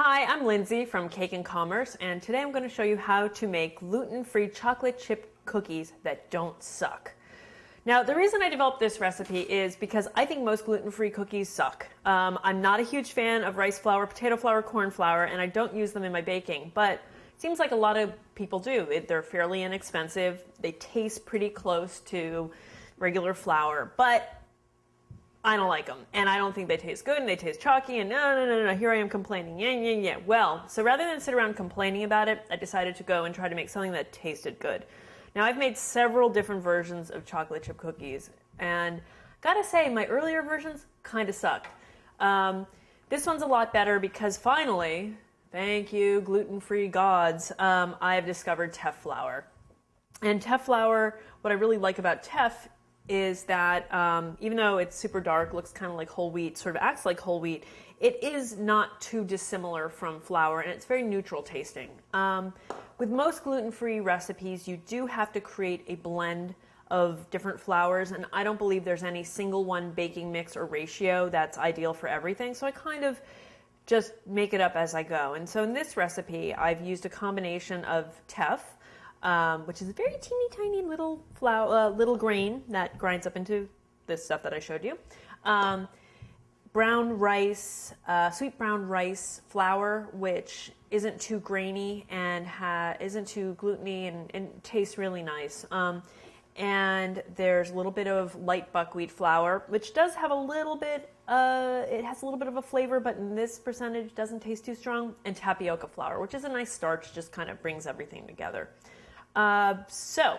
Hi, I'm Lindsay from Cake and Commerce, and today I'm going to show you how to make gluten-free chocolate chip cookies that don't suck. Now, the reason I developed this recipe is because I think most gluten-free cookies suck. I'm not a huge fan of rice flour, potato flour, corn flour, and I don't use them in my baking, but it seems like a lot of people do. They're fairly inexpensive. They taste pretty close to regular flour, but I don't like them, and I don't think they taste good, and they taste chalky, and no, here I am complaining, yeah. Well, so rather than sit around complaining about it, I decided to go and try to make something that tasted good. Now, I've made several different versions of chocolate chip cookies, and gotta say, my earlier versions kind of sucked. This one's a lot better because finally, thank you, gluten-free gods, I have discovered teff flour. And teff flour, what I really like about teff is that even though it's super dark, looks kind of like whole wheat, sort of acts like whole wheat, it is not too dissimilar from flour, and it's very neutral tasting. With most gluten-free recipes, you do have to create a blend of different flours, and I don't believe there's any single one baking mix or ratio that's ideal for everything, so I kind of just make it up as I go. And so in this recipe, I've used a combination of teff, which is a very teeny tiny little little grain that grinds up into this stuff that I showed you. Brown rice, sweet brown rice flour, which isn't too grainy and isn't too gluteny and tastes really nice. And there's a little bit of light buckwheat flour, which does have a little bit, it has a little bit of a flavor, but in this percentage doesn't taste too strong. And tapioca flour, which is a nice starch, just kind of brings everything together. So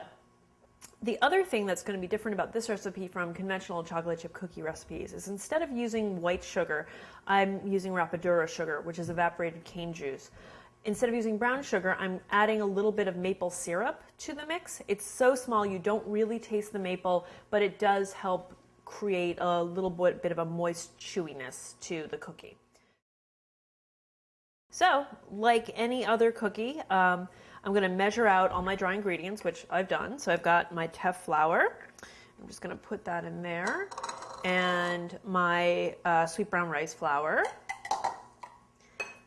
the other thing that's going to be different about this recipe from conventional chocolate chip cookie recipes is instead of using white sugar, I'm using rapadura sugar, which is evaporated cane juice. Instead of using brown sugar, I'm adding a little bit of maple syrup to the mix. It's so small you don't really taste the maple, but it does help create a little bit of a moist chewiness to the cookie. So, like any other cookie, I'm going to measure out all my dry ingredients, which I've done. So I've got my teff flour. I'm just going to put that in there. And my sweet brown rice flour.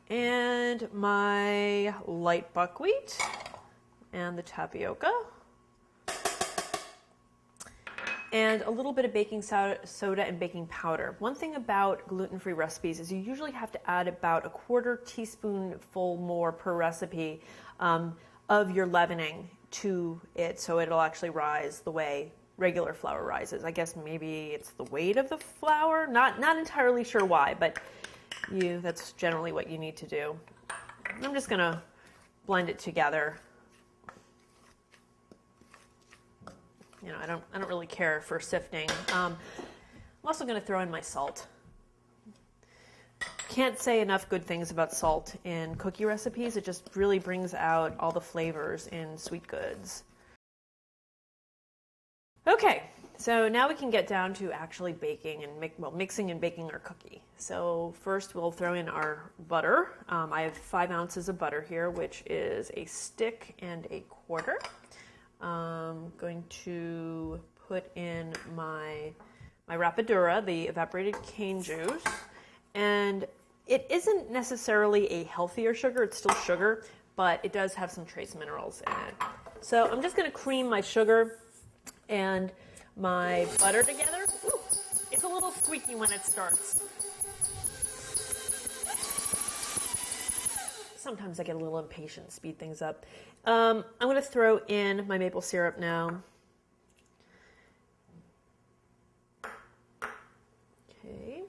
And my light buckwheat. And the tapioca. And a little bit of baking soda and baking powder. One thing about gluten-free recipes is you usually have to add about a 1/4 teaspoonful more per recipe of your leavening to it, so it'll actually rise the way regular flour rises. I guess maybe it's the weight of the flour. Not entirely sure why, but that's generally what you need to do. I'm just gonna blend it together. You know, I don't really care for sifting. I'm also going to throw in my salt. Can't say enough good things about salt in cookie recipes. It just really brings out all the flavors in sweet goods. Okay, so now we can get down to actually baking and mixing and baking our cookie. So first we'll throw in our butter. I have 5 ounces of butter here, which is a stick and a quarter. I'm going to put in my rapadura, the evaporated cane juice, and it isn't necessarily a healthier sugar, it's still sugar, but it does have some trace minerals in it. So I'm just going to cream my sugar and my butter together. Ooh, it's a little squeaky when it starts. Sometimes I get a little impatient, speed things up. I'm going to throw in my maple syrup now. Okay.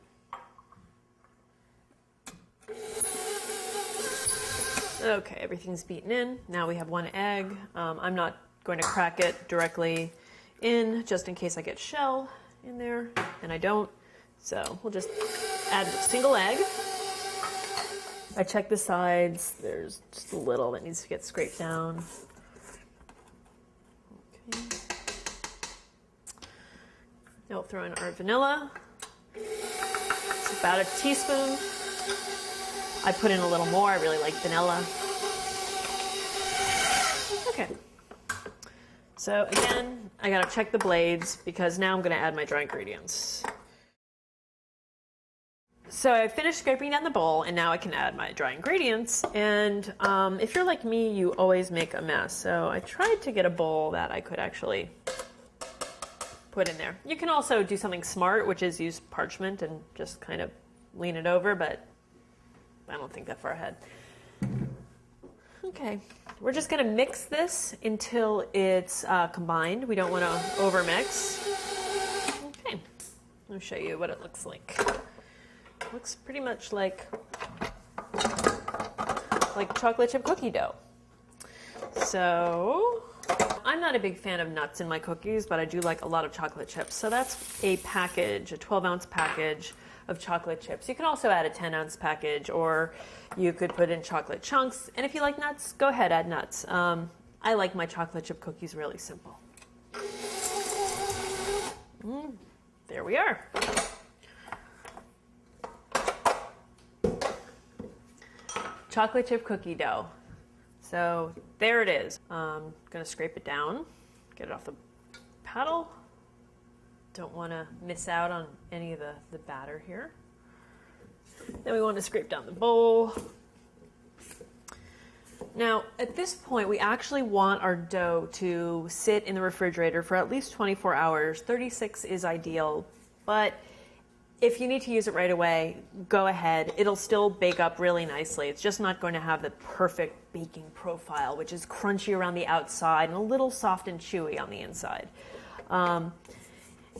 Okay, everything's beaten in. Now we have 1 egg. I'm not going to crack it directly in, just in case I get shell in there, and I don't. So we'll just add a single egg. I check the sides. There's just a little that needs to get scraped down. Okay. Now we'll throw in our vanilla. It's about a teaspoon. I put in a little more. I really like vanilla. Okay. So again, I gotta check the blades because now I'm gonna add my dry ingredients. So I finished scraping down the bowl, and now I can add my dry ingredients. And if you're like me, you always make a mess. So I tried to get a bowl that I could actually put in there. You can also do something smart, which is use parchment and just kind of lean it over, but I don't think that far ahead. Okay, we're just going to mix this until it's combined. We don't want to overmix. Okay, I'll show you what it looks like. Looks pretty much like chocolate chip cookie dough. So I'm not a big fan of nuts in my cookies, but I do like a lot of chocolate chips. So that's a package, a 12-ounce package of chocolate chips. You can also add a 10-ounce package, or you could put in chocolate chunks. And if you like nuts, go ahead, add nuts. I like my chocolate chip cookies really simple. There we are. Chocolate chip cookie dough. So there it is. I'm gonna scrape it down, get it off the paddle. Don't want to miss out on any of the batter here. Then we want to scrape down the bowl. Now, at this point, we actually want our dough to sit in the refrigerator for at least 24 hours. 36 is ideal, but if you need to use it right away, go ahead. It'll still bake up really nicely. It's just not going to have the perfect baking profile, which is crunchy around the outside and a little soft and chewy on the inside.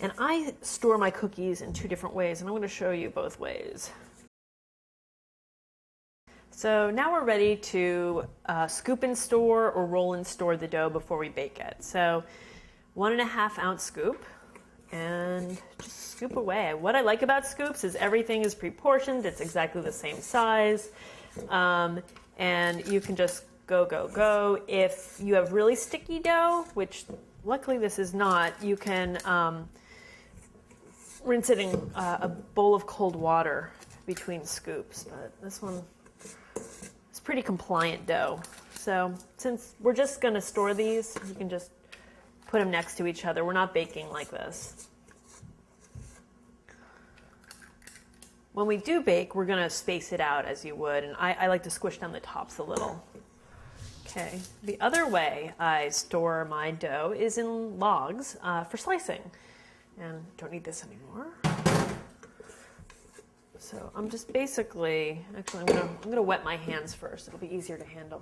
And I store my cookies in two different ways, and I'm going to show you both ways. So now we're ready to scoop and store or roll and store the dough before we bake it. So 1.5 ounce scoop, and just scoop away. What I like about scoops is everything is pre-portioned. It's exactly the same size. And you can just go, go, go. If you have really sticky dough, which luckily this is not, you can rinse it in a bowl of cold water between scoops. But this one is pretty compliant dough. So since we're just going to store these, you can just put them next to each other. We're not baking like this. When we do bake, we're going to space it out as you would, and I like to squish down the tops a little. Okay, the other way I store my dough is in logs for slicing. And don't need this anymore. So I'm just basically, actually I'm gonna wet my hands first. It'll be easier to handle.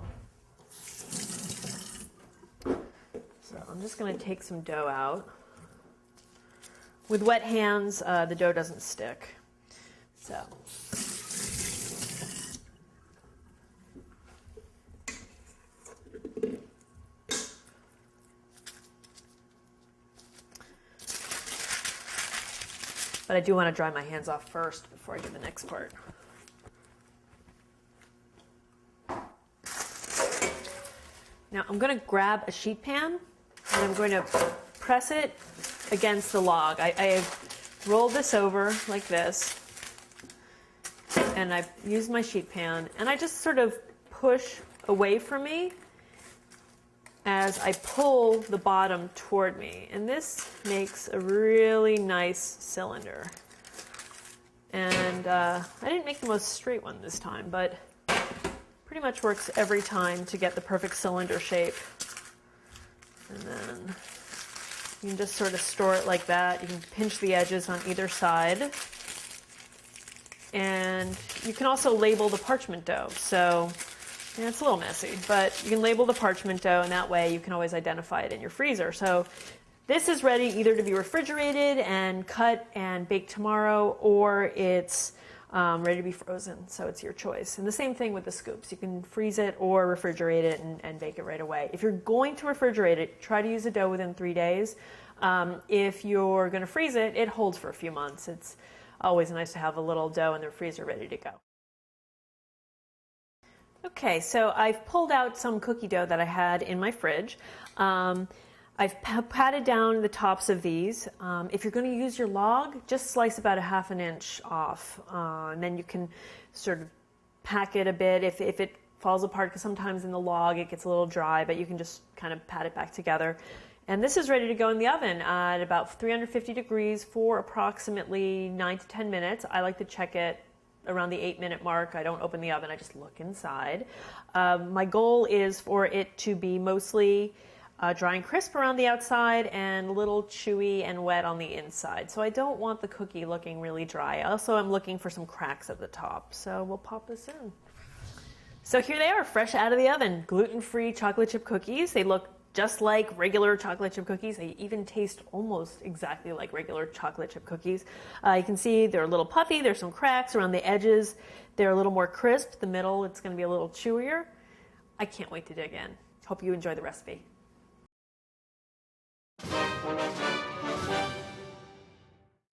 So I'm just gonna take some dough out. With wet hands, the dough doesn't stick. So. But I do want to dry my hands off first before I do the next part. Now I'm going to grab a sheet pan and I'm going to press it against the log. I rolled this over like this, and I used my sheet pan, and I just sort of push away from me as I pull the bottom toward me. And this makes a really nice cylinder. And I didn't make the most straight one this time, but pretty much works every time to get the perfect cylinder shape. And then you can just sort of store it like that. You can pinch the edges on either side. And you can also label the parchment dough. So yeah, it's a little messy, but you can label the parchment dough, and that way you can always identify it in your freezer. So this is ready either to be refrigerated and cut and baked tomorrow, or it's ready to be frozen. So it's your choice. And the same thing with the scoops. You can freeze it or refrigerate it and bake it right away. If you're going to refrigerate it, try to use the dough within 3 days. If you're going to freeze it, it holds for a few months. It's always nice to have a little dough in the freezer ready to go. Okay, so I've pulled out some cookie dough that I had in my fridge. I've patted down the tops of these. If you're going to use your log, just slice about 1/2 inch off, and then you can sort of pack it a bit if it falls apart, because sometimes in the log it gets a little dry, but you can just kind of pat it back together. And this is ready to go in the oven at about 350 degrees for approximately 9 to 10 minutes. I like to check it around the 8-minute mark. I don't open the oven, I just look inside. My goal is for it to be mostly dry and crisp around the outside and a little chewy and wet on the inside. So I don't want the cookie looking really dry. Also, I'm looking for some cracks at the top. So we'll pop this in. So here they are, fresh out of the oven, gluten-free chocolate chip cookies. They look just like regular chocolate chip cookies. They even taste almost exactly like regular chocolate chip cookies. You can see they're a little puffy. There's some cracks around the edges. They're a little more crisp. The middle, it's going to be a little chewier. I can't wait to dig in. Hope you enjoy the recipe.